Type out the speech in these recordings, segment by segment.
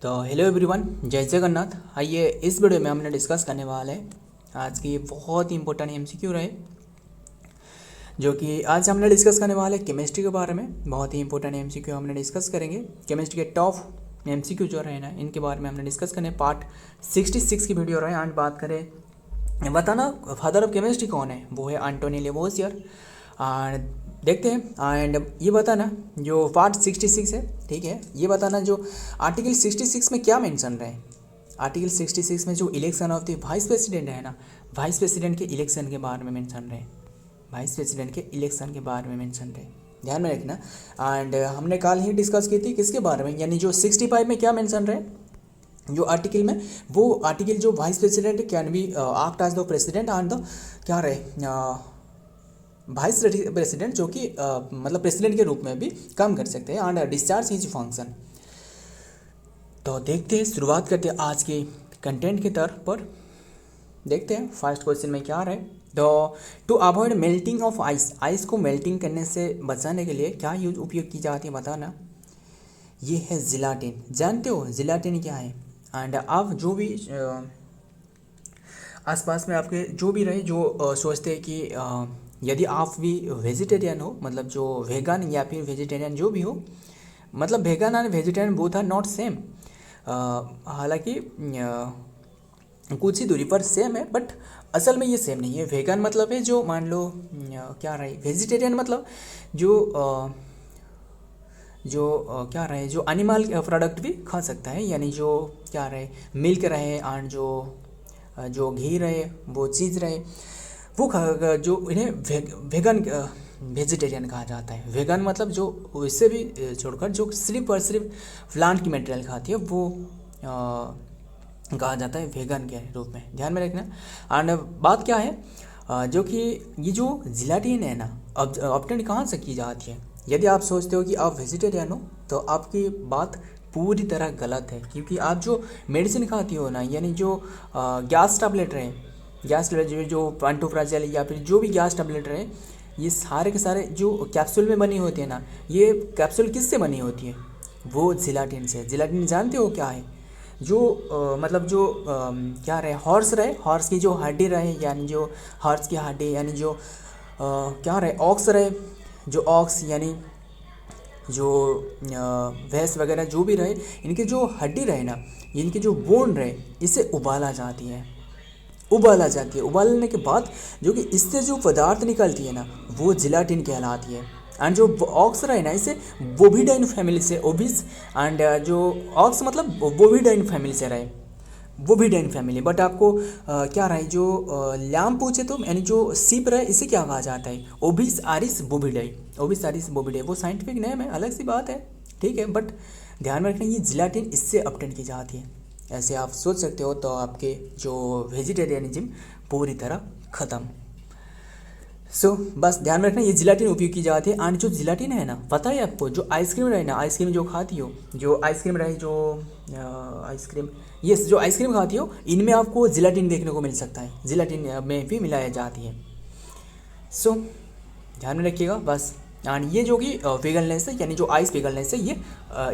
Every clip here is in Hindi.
तो हेलो एवरीवन, जय जगन्नाथ। आइए इस वीडियो में हमने डिस्कस करने वाला है आज की बहुत ही इंपॉर्टेंट एमसीक्यू रहे, जो कि आज हमने डिस्कस करने वाले केमिस्ट्री के बारे में। बहुत ही इंपॉर्टेंट एमसीक्यू हमने डिस्कस करेंगे। केमिस्ट्री के टॉप एमसीक्यू जो रहे ना, इनके बारे में हमने डिस्कस करने। पार्ट 66 की वीडियो रहे। आज बात करें, बताना फादर ऑफ केमिस्ट्री कौन है, वो है एंटोनी लेवोसियर। देखते हैं एंड ये बताना जो पार्ट 66 है, ठीक है, ये बताना जो आर्टिकल 66 में क्या मेंशन रहे। आर्टिकल 66 में जो election of the vice president है ना, वाइस प्रेसिडेंट के इलेक्शन के बारे में मेंशन रहे। वाइस प्रेसिडेंट के इलेक्शन के बारे में मेंशन रहे, ध्यान में रखना। एंड हमने कल ही डिस्कस की थी किसके बारे में, यानी जो 65 में क्या मेंशन रहे जो आर्टिकल में, वो आर्टिकल जो vice president can be act as the president and the क्या रहे वाइस प्रेसिडेंट, जो कि मतलब प्रेसिडेंट के रूप में भी काम कर सकते हैं एंड डिस्चार्ज हिज फंक्शन। तो देखते हैं, शुरुआत करते हैं आज के कंटेंट के तौर पर। देखते हैं फर्स्ट क्वेश्चन में क्या रहे। तो to avoid melting of ice, ice को मेल्टिंग करने से बचाने के लिए क्या यूज उपयोग की जाती है, बताना। ये है जिलाटिन। जानते हो जिलाटिन क्या है? एंड आप जो भी आसपास में आपके जो भी रहे जो सोचते हैं कि यदि आप भी वेजिटेरियन हो, मतलब जो वेगन या फिर वेजिटेरियन जो भी हो, मतलब vegan and vegetarian both are not same. हालांकि कुछ ही दूरी पर सेम है, बट असल में ये सेम नहीं है। वेगन मतलब है जो मान लो क्या रहे, वेजिटेरियन मतलब क्या रहे जो एनिमल प्रोडक्ट भी खा सकता है, यानी जो क्या रहे मिल्क रहे एंड जो घी रहे, वो चीज़ रहे, वो जो इन्हें वेगन वेजिटेरियन कहा जाता है। वेगन मतलब जो इससे भी छोड़कर जो सिर्फ और सिर्फ प्लांट की मटेरियल खाती है, वो कहा जाता है वेगन के रूप में, ध्यान में रखना। एंड बात क्या है जो कि ये जो जिलाटिन है ना, ऑब्टेन कहाँ से की जाती है। यदि आप सोचते हो कि आप वेजिटेरियन हो, तो आपकी बात पूरी तरह गलत है, क्योंकि आप जो मेडिसिन खाती हो ना, यानी जो गैस टैबलेट रहे, गैस टैबलेट जो पेंटोप्राजोल या फिर जो भी गैस टैबलेट रहे, ये सारे के सारे जो कैप्सूल में बनी होती है ना, ये कैप्सूल किससे बनी होती है? वो जिलाटिन से। जिलाटिन जानते हो क्या है? जो मतलब जो क्या रहे, हॉर्स रहे, हॉर्स की जो हड्डी रहे, यानी जो हॉर्स की हड्डी, यानी जो क्या रहे ऑक्स रहे, जो ऑक्स यानी जो भैंस वगैरह जो भी रहे, इनके जो हड्डी रहे ना, इनके जो बोन रहे, इसे उबाला जाती है। उबालने के बाद जो कि इससे जो पदार्थ निकलती है ना, वो जिलाटिन कहलाती है। एंड जो ऑक्स रहे ना, इसे बोविडाइन फैमिली से, ओबिस एंड जो ऑक्स मतलब बोविडाइन फैमिली से रहे, बोविडाइन फैमिली। बट आपको क्या रहे जो लैम पूछे तो, यानी जो सीप रहे, इसे क्या कहा जाता है? ओबिस आरिस बोविडाई। ओबिस आरिस बोविडाई वो साइंटिफिक नेम है, अलग सी बात है, ठीक है, बट ध्यान में रखना ये जिलाटिन इससे ऑब्टेन की जाती है। ऐसे आप सोच सकते हो, तो आपके जो वेजिटेरियनिज्म पूरी तरह ख़त्म। बस ध्यान में रखना ये जिलाटिन उपयोग की जाती है। एंड जो जिलाटिन है ना, पता है आपको, जो आइसक्रीम रहे ना, आइसक्रीम जो खाती हो, जो आइसक्रीम रहे, जो आइसक्रीम, यस, जो आइसक्रीम खाती हो, इनमें आपको जिलाटिन देखने को मिल सकता है, जिलाटिन में भी मिलाई जाती है। ध्यान में रखिएगा बस। एंड ये जो कि पिघलने से, यानी जो आइस पिघलने से ये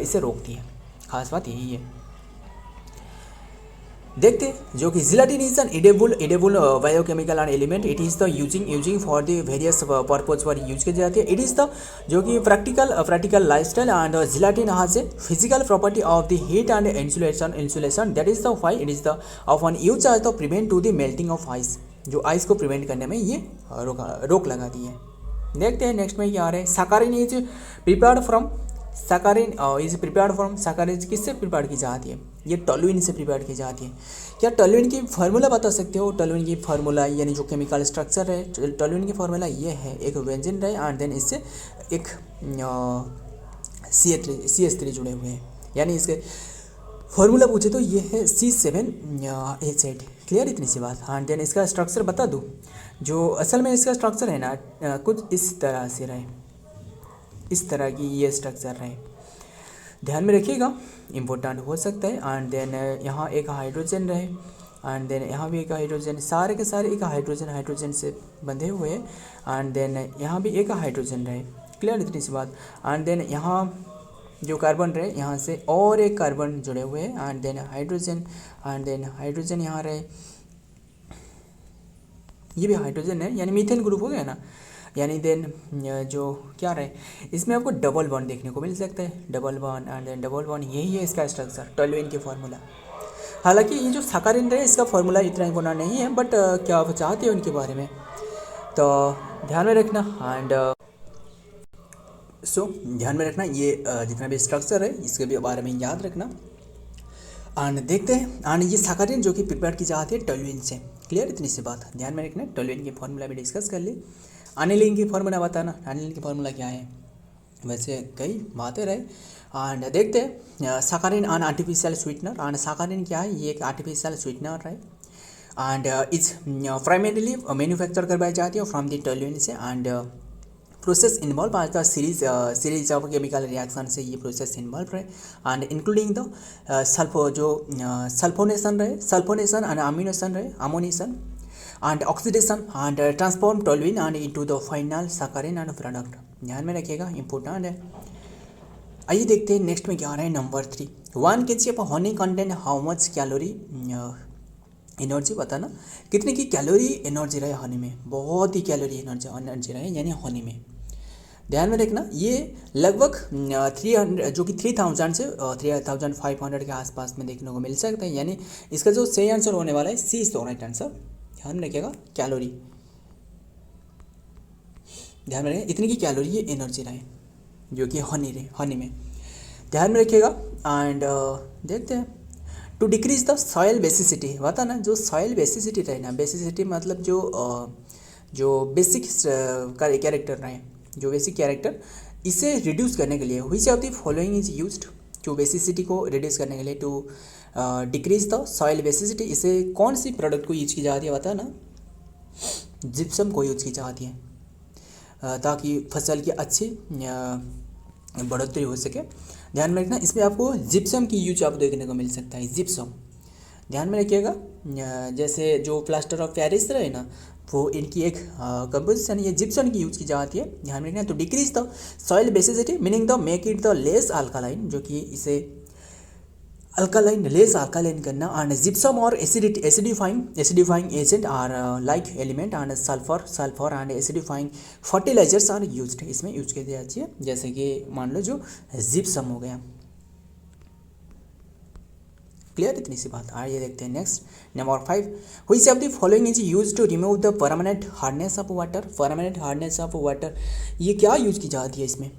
इसे रोकती है, खास बात यही है। देखते हैं जो कि gelatin is an edible biochemical and element. It is the using for the various purpose पर यूज की जाती है। इट इज़ द जो कि practical lifestyle and gelatin has a physical property of the heat and insulation that is the why it is the often use as the prevent to the melting of ice. जो आइस को प्रिवेंट करने में ये रोक लगाती है। देखते हैं नेक्स्ट में क्या आ रहा है। Saccharin is prepared from, saccharin is prepared from, saccharin किससे प्रिपेयर की जाती है? ये टोलुइन से प्रिपेयर की जाती है। क्या टोलुइन की फार्मूला बता सकते हो? टोलुइन की फार्मूला यानी जो केमिकल स्ट्रक्चर है, टोलुइन की फार्मूला ये है, एक बेंजीन रहे एंड देन इससे एक CH3 जुड़े हुए हैं, यानी इसके फार्मूला पूछे तो ये है C7H8। क्लियर इतनी सी बात। एंड देन इसका स्ट्रक्चर बता दूँ, जो असल में इसका स्ट्रक्चर है ना, कुछ इस तरह से रहे, इस तरह की ये स्ट्रक्चर रहे, ध्यान में रखिएगा, इम्पोर्टेंट हो सकता है। एंड देन यहाँ एक हाइड्रोजन रहे, एंड देन यहाँ भी एक हाइड्रोजन, सारे के सारे एक हाइड्रोजन से बंधे हुए हैं। एंड देन यहाँ भी एक हाइड्रोजन रहे, क्लियर इतनी सी बात। एंड देन यहाँ जो कार्बन रहे यहाँ से और एक कार्बन जुड़े हुए हैं एंड देन हाइड्रोजन यहाँ रहे, ये भी हाइड्रोजन है यानी मीथेन ग्रुप हो गया ना। यानी देन जो क्या रहे इसमें आपको डबल बॉन्ड देखने को मिल सकता है, double bond and then double bond, यही है इसका स्ट्रक्चर टोल्यूइन के फार्मूला। हालांकि ये जो साकारिन रहे इसका फार्मूला इतना इम्पोर्टेंट नहीं है, बट क्या आप चाहते हो इनके बारे में तो ध्यान में रखना। एंड ध्यान में रखना ये जितना भी स्ट्रक्चर है इसके भी बारे में याद रखना। एंड देखते हैं एंड ये साकारिन जो कि प्रिपेयर की जाती है टोल्यूइन से। क्लियर, इतनी सी बात ध्यान में रखना। टोल्यूइन की फार्मूला भी डिस्कस कर ली। एनिलीन की फार्मूला बताना, एनिलीन की फार्मूला क्या है, वैसे कई बातें रहे। एंड देखते हैं saccharin an artificial sweetener. And saccharin क्या है, ये एक आर्टिफिशियल स्वीटनर है एंड इज प्राइमरीली मैन्युफैक्चर करवाई जाती है फ्रॉम द टोल्यूइन से। And process involve as the series of chemical reaction से ये प्रोसेस इन्वॉल्व रहे and including the sulphonation and ammonation and oxidation and transform toluene and into the final saccharin and product. ध्यान में रखिएगा, इंपॉर्टेंट है। आइए देखते हैं नेक्स्ट में क्या आ रहा है। Number 3, 1 kg of honey content how much calorie energy. बताना कितने की कैलोरी एनर्जी रहे हनी में, बहुत ही कैलोरी एनर्जी रहे यानी हनी में। ध्यान में रखना ये लगभग 300 जो कि 3000 से 3500 के आसपास में देखने को मिल सकता है। यानी इसका जो सही आंसर होने वाला है सी इज द राइट आंसर। ध्यान में रखिएगा, कैलोरी ध्यान में रखिएगा, इतनी की कैलोरी ये एनर्जी रहे जो कि हनी में। ध्यान में रखिएगा। एंड देखते हैं to decrease the soil basicity. बताना जो सॉयल बेसिसिटी रहे ना, बेसिसिटी मतलब जो बेसिक कैरेक्टर रहे, जो बेसिक कैरेक्टर, इसे रिड्यूस करने के लिए which of the following is used. जो बेसिसिटी को रिड्यूस करने के लिए to decrease the soil basicity, इसे कौन सी प्रोडक्ट को यूज की जाती है बताना, जिप्सम को यूज की जाती है ताकि फसल की अच्छी बढ़ोतरी हो सके। ध्यान में रखना, इसमें आपको जिप्सम की यूज आप देखने को मिल सकता है, जिप्सम। ध्यान में रखिएगा, जैसे जो प्लास्टर ऑफ पेरिस रहे ना, वो इनकी एक कंपोजिशन ये जिप्सम की यूज की जाती है। ध्यान में रखना। तो decrease the soil basicity meaning the make it the less alkaline, जो कि इसे लेस अल्कालाइन करना। एंड जिप्सम और acidifying agent are like element and sulphur and acidifying fertilisers are used, इसमें यूज की जाती है। जैसे कि मान लो जो जिप्सम हो गया। क्लियर, इतनी सी बात। आइए देखते हैं next number 5, which of the following is used to remove the permanent hardness of water. Permanent hardness of water ये क्या यूज की जाती है इसमें,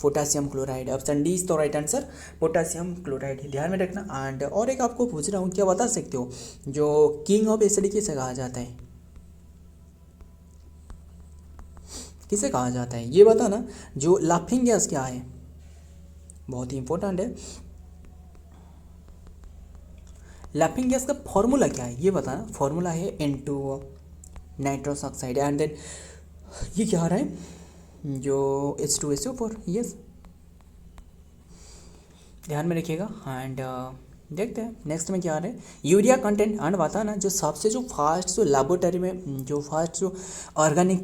potassium chloride. Option D is तो राइट आंसर, पोटासियम क्लोराइड। ध्यान में रखना। एंड और एक आपको पूछ रहा हूँ, क्या बता सकते हो जो किंग ऑफ एसिड किसे कहा जाता है, किसे कहा जाता है ये बताना। जो लाफिंग गैस क्या है, बहुत ही इंपॉर्टेंट है। लाफिंग गैस का फॉर्मूला क्या है ये बताना। फॉर्मूला है N2O nitrous oxide and then ये क्या आ रहा है जो H2SO4। यस, ध्यान में रखिएगा। एंड देखते हैं नेक्स्ट में क्या आ रहा है, यूरिया कंटेंट। एंड बताना जो सबसे जो फास्ट जो लेबोरेटरी में जो फास्ट जो ऑर्गेनिक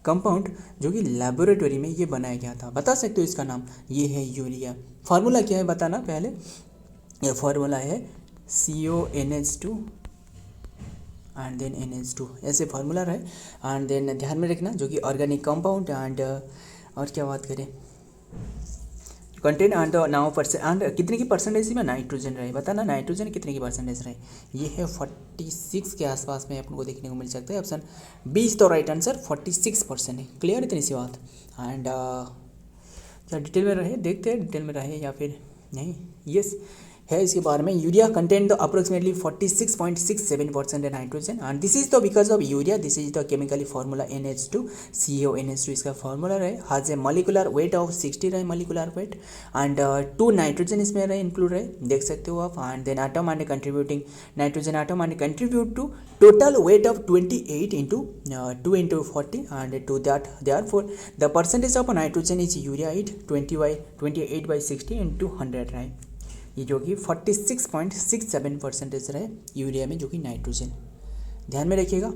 कंपाउंड जो कि लेबोरेटरी में ये बनाया गया था, बता सकते हो इसका नाम, ये है यूरिया। फार्मूला क्या है बताना पहले। ये फार्मूला है CONH2 एंड देन NH2, ऐसे फार्मूला रहे। एंड देन ध्यान में रखना जो कि ऑर्गेनिक कंपाउंड। एंड और क्या बात करें, content and now percent and कितने की परसेंटेज में नाइट्रोजन रहे बताना। नाइट्रोजन कितने की परसेंटेज रहे, ये है 46 के आसपास में अपन को देखने को मिल सकता है। ऑप्शन 20 तो राइट आंसर 46% है। क्लियर, इतनी सी बात। एंड क्या डिटेल में रहे, देखते हैं डिटेल में रहे या फिर नहीं। यस है इसके बारे में। Urea content the approximately 46.67% nitrogen and this is the because of urea this is the chemically formula NH2CONH2 इसका फार्मूला रहे। Has a molecular weight of 60 रहे मॉलिकुलर वेट एंड 2 नाइट्रोजन इसमें रहे इंक्लूड रहे, देख सकते हो आप। And then atom and contributing nitrogen atom and contribute to total weight of 28 into 2 into 40 and to that therefore the percentage of nitrogen is urea it 28/60 into 100 रहे, ये जो कि 46.67% रहे यूरिया में जो कि नाइट्रोजन। ध्यान में रखिएगा।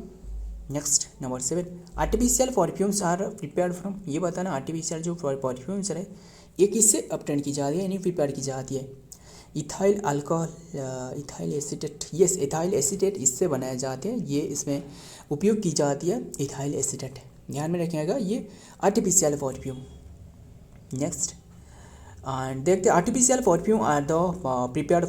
Next number 7, artificial perfumes are prepared from, ये बताना आर्टिफिशियल जो परफ्यूम्स है ये किससे अपटेंड की जाती है यानी प्रिपेयर की जाती है। Ethyl alcohol, ethyl acetate, yes ethyl acetate इससे बनाए जाते हैं, ये इसमें उपयोग की जाती है इथाइल एसीटेट, ध्यान में रखिएगा ये आर्टिफिशियल परफ्यूम। नेक्स्ट एंड देखते artificial perfume are the prepared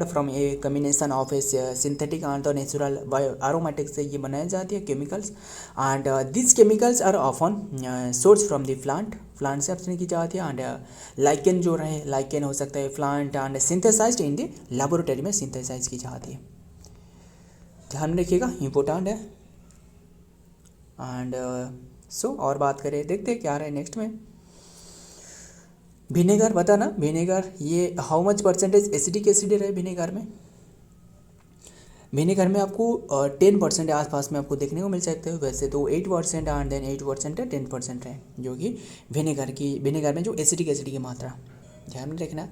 from a combination of a synthetic and the natural bio aromatic से ये बनाई जाती है chemicals, and this chemicals are often source from the plant से ऑप्शन की जाती है, एंड लाइकेन जो रहे लाइकेन हो सकता है plant, and synthesized in the laboratory में सिंथेसाइज की जाती है, ध्यान में रखिएगा इंपॉर्टेंट है। एंड सो और बात करें देखते हैं क्या रहे नेक्स्ट में। विनेगर बताना, विनेगर ये how much percentage acidic acid रहे विनेगर में, विनेगर में आपको 10% आसपास में आपको देखने को मिल सकते हैं, वैसे तो 8% एंड देन 8% है 10% है जो कि विनेगर में जो एसिडिक एसिड की मात्रा, ध्यान में रखना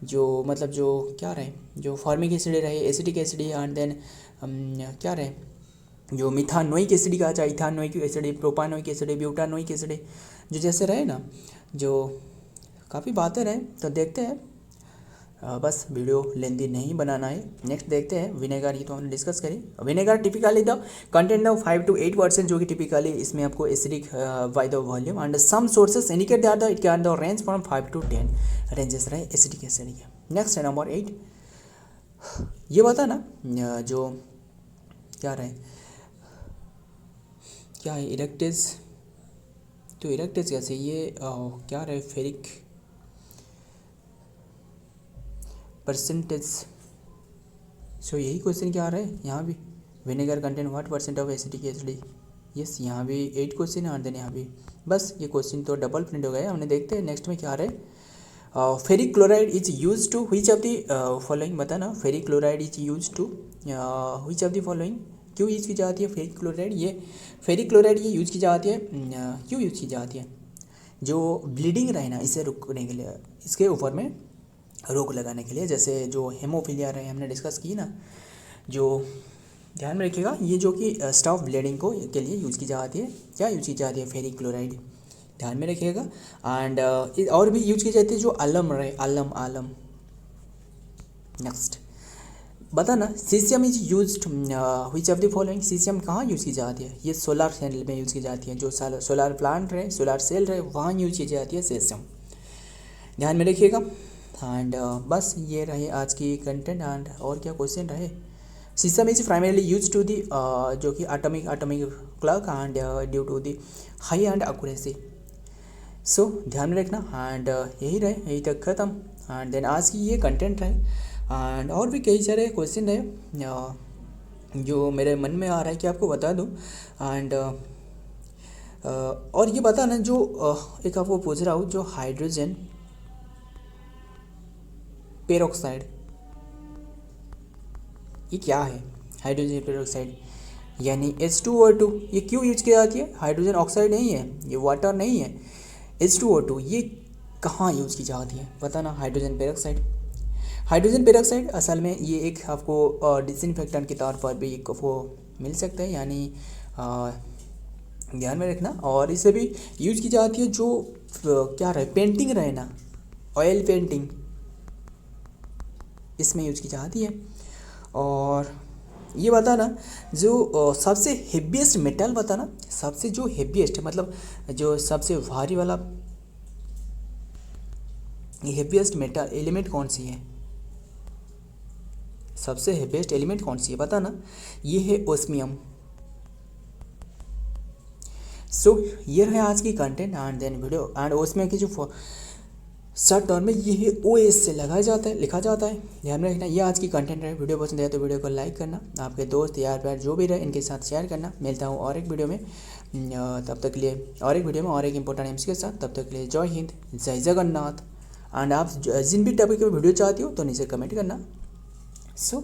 जो मतलब जो क्या रहे जो फॉर्मिक एसिड रहे एसिडिक एसिड एंड देन क्या रहे जो मिथानोइक एसिड का चाहे ethanoic acid, propanoic acid, butanoic acid, जो जैसे रहे ना जो काफ़ी बातें रहे, तो देखते हैं बस वीडियो लेंदी नहीं बनाना है। नेक्स्ट देखते हैं विनेगर, ये तो हमने डिस्कस करी। Vinegar typically the content of 5 to 8% जो कि टिपिकली इसमें आपको acidic by the volume, and some sources indicate that it can the range from 5 to 10 ranges रहे एसिडिक एसिड के। नेक्स्ट है नंबर 8, ये बता ना जो क्या रहे क्या है इरेक्टेज, तो इरेक्टेज कैसे ये क्या रहे फेरिक परसेंटेज, सो यही क्वेश्चन क्या आ रहा है यहाँ भी, vinegar contain what percent of acidic acid, yes यहाँ भी 8 क्वेश्चन है, और देन यहाँ भी बस ये क्वेश्चन तो डबल प्रिंट हो गया। हमने देखते हैं नेक्स्ट में क्या आ रहा है। Ferric chloride is use to which of the following, बताना ferric chloride is use to which of the following, क्यों यूज़ की जाती है फेरिक क्लोराइड, ये फेरिक क्लोराइड ये यूज़ की जाती है क्यों यूज़ की जाती है, जो ब्लीडिंग रहे ना इसे रोकने के लिए, इसके ऊपर में रोक लगाने के लिए, जैसे जो हेमोफीलिया रहे हमने डिस्कस की ना, जो ध्यान में रखिएगा ये जो कि स्टॉप ब्लीडिंग को के लिए यूज़ की जाती है, क्या यूज़ की जाती है फेरिक क्लोराइड, ध्यान में रखिएगा। एंड और भी यूज की जाती है जो अलम रहे आलम। नेक्स्ट बताना caesium is use which of the following, caesium कहाँ यूज़ की जाती है, ये सोलर सेल में यूज़ की जाती है, जो सोलर प्लांट रहे सोलर सेल रहे वहाँ यूज की जाती है सीसियम, ध्यान में रखिएगा। एंड बस ये रहे आज की कंटेंट, एंड और क्या क्वेश्चन रहे। Caesium is primarily use to the जो कि atomic clock and due to the high and accuracy, so ध्यान में रखना। एंड यही रहे, यही तक ख़त्म। एंड देन आज की ये कंटेंट रहे, एंड और भी कई सारे क्वेश्चन रहे जो मेरे मन में आ रहा है कि आपको बता दूं। एंड और ये बताना जो एक आपको पूछ रहा हूँ, जो हाइड्रोजन पेरोक्साइड ये क्या है, हाइड्रोजन पेरोक्साइड यानी H2O2, ये क्यों यूज की जाती है, हाइड्रोजन ऑक्साइड नहीं है, ये वाटर नहीं है, H2O2 ये कहाँ यूज की जाती है, बताना। हाइड्रोजन पेरोक्साइड असल में ये एक आपको डिसइंफेक्टेंट के तौर पर भी वो मिल सकता है, यानी ध्यान में रखना। और इसे भी यूज की जाती है जो क्या रहे पेंटिंग रहे ना, ऑयल पेंटिंग इसमें यूज की जाती है। और ये बताना जो सबसे हेवीएस्ट मेटल, बताना सबसे जो हेवीएस्ट मतलब जो सबसे भारी वाला हेवीएस्ट मेटल एलिमेंट कौन सी है, सबसे हेवीएस्ट एलिमेंट कौन सी है बताना, ये है ओस्मियम। सो ये रहे आज की content and then video. And osmium की जो शॉर्ट टर्म में ये है OS से लिखा जाता है, ध्यान में रखना। ये आज की कंटेंट है, वीडियो पसंद आए तो वीडियो को लाइक करना, आपके दोस्त यार प्यार जो भी रहे इनके साथ शेयर करना। मिलता हूँ और एक वीडियो में, तब तक के लिए और एक वीडियो में और एक इंपॉर्टेंट एम्स के साथ। तब तक के लिए जय हिंद, जय जगन्नाथ। एंड आप जिन भी टॉपिक पे वीडियो चाहती हो तो नीचे कमेंट करना। सो